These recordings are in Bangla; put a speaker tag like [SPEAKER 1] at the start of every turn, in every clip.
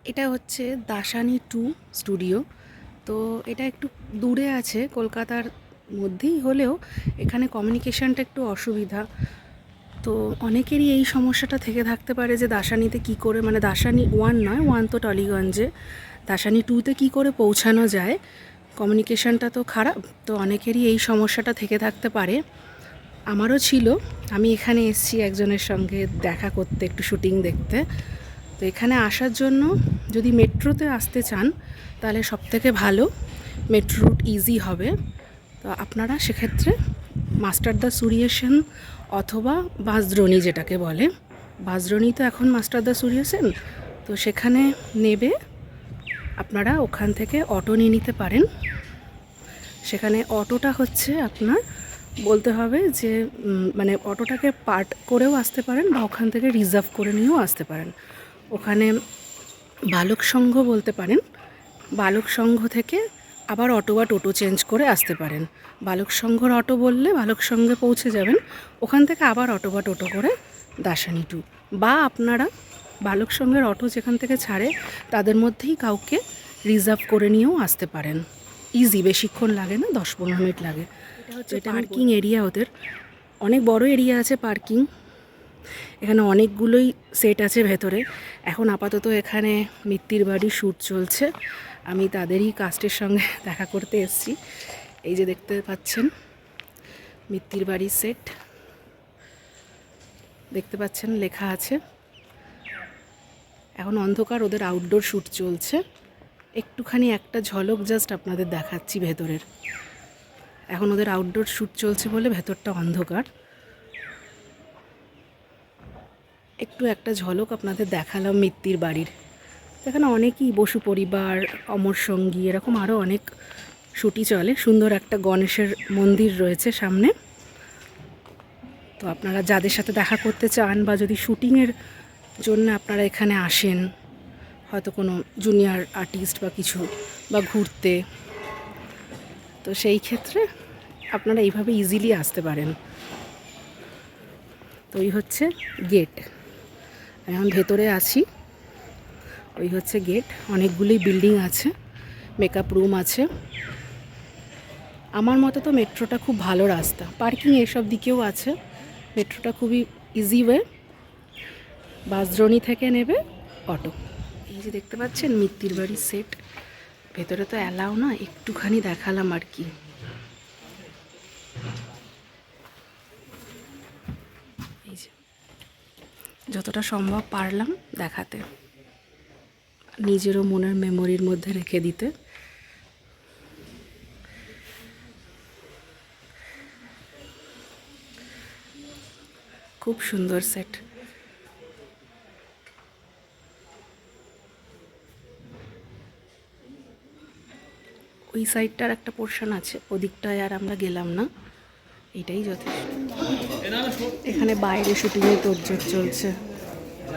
[SPEAKER 1] এটা হচ্ছে দাসানি 2 স্টুডিও। তো এটা একটু দূরে আছে, কলকাতার মধ্যেই হলেও এখানে কমিউনিকেশনটা একটু অসুবিধা। তো অনেকেরই এই সমস্যাটা থেকে থাকতে পারে যে দাসানিতে কি করে, মানে দাসানি 1 নয়, 1 তো টলিগঞ্জে, দাসানি 2তে কি করে পৌঁছানো যায়, কমিউনিকেশনটা তো খারাপ। তো অনেকেরই এই সমস্যাটা থেকে থাকতে পারে, আমারও ছিল। আমি এখানে এসেছি একজনের সঙ্গে দেখা করতে, একটু শুটিং দেখতে। তো এখানে আসার জন্য যদি মেট্রোতে আসতে চান তাহলে সবথেকে ভালো, মেট্রো রুট ইজি হবে। তো আপনারা সেক্ষেত্রে মাস্টারদা সুরিয়েশন অথবা বাঁশদ্রোণী যেটাকে বলে, বাঁশদ্রোণী তো এখন মাস্টারদা সুরিয়েশন, তো সেখানে নেবে আপনারা ওখান থেকে অটো নিয়ে নিতে পারেন। সেখানে অটোটা হচ্ছে আপনার বলতে হবে যে মানে অটোটাকে পার্ট করেও আসতে পারেন বা ওখান থেকে রিজার্ভ করে নিয়েও আসতে পারেন। ওখানে বালক সংঘ বলতে পারেন, বালক সংঘ থেকে আবার অটো বা টোটো চেঞ্জ করে আসতে পারেন। বালক সংঘর অটো বললে বালক সংঘে পৌঁছে যাবেন, ওখান থেকে আবার অটো বা টোটো করে দাসানি 2, বা আপনারা বালক সংঘের অটো যেখান থেকে ছাড়ে তাদের মধ্যেই কাউকে রিজার্ভ করে নিয়েও আসতে পারেন। ইজি, বেশিক্ষণ লাগে না, 10-15 মিনিট লাগে। এটা হচ্ছে পার্কিং এরিয়া, ওদের অনেক বড় এরিয়া আছে পার্কিং। এখানে অনেকগুলোই সেট আছে ভেতরে। এখন আপাতত এখানে মিত্তির বাড়ি শ্যুট চলছে, আমি তাদেরই কাস্টের সঙ্গে দেখা করতে এসেছি। এই যে দেখতে পাচ্ছেন মিত্তির বাড়ির সেট, দেখতে পাচ্ছেন লেখা আছে। এখন অন্ধকার, ওদের আউটডোর শ্যুট চলছে। একটুখানি একটা ঝলক জাস্ট আপনাদের দেখাচ্ছি ভেতরের। এখন ওদের আউটডোর শ্যুট চলছে বলে ভেতরটা অন্ধকার, একটু একটা ঝলক আপনাদের দেখালাম মিত্তির বাড়ির। এখানে অনেকই, বসু পরিবার, অমর সঙ্গী, এরকম আরও অনেক শুটি চলে। সুন্দর একটা গণেশের মন্দির রয়েছে সামনে। তো আপনারা যাদের সাথে দেখা করতে চান বা যদি শুটিংয়ের জন্য আপনারা এখানে আসেন, হয়তো কোনো জুনিয়র আর্টিস্ট বা কিছু, বা ঘুরতে, তো সেই ক্ষেত্রে আপনারা এইভাবে ইজিলি আসতে পারেন। তো এই হচ্ছে গেট, এখন ভেতরে আছি। ওই হচ্ছে গেট, অনেকগুলোই বিল্ডিং আছে, মেকআপ রুম আছে। আমার মতে তো মেট্রোটা খুব ভালো রাস্তা, পার্কিং এসব দিকেও আছে, মেট্রোটা খুবই ইজি ওয়ে। বাঁশদ্রোণী থেকে নেবে অটো। এই যে দেখতে পাচ্ছেন মিত্তির বাড়ির সেট, ভেতরে তো অ্যালাও না, একটুখানি দেখালাম আর কি। এই যে যতটা সম্ভব পারলাম দেখাতে, নিজেরও মনের মেমোরির মধ্যে রেখে দিতে। খুব সুন্দর সেট। ওই সাইডটার একটা পোর্শন আছে, ওদিকটায় আর আমরা গেলাম না, এটাই যথেষ্ট। এখানে বাইরে শুটিংয়ে তোড়জোড় চলছে,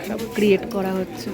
[SPEAKER 1] সব ক্রিয়েট করা হচ্ছে।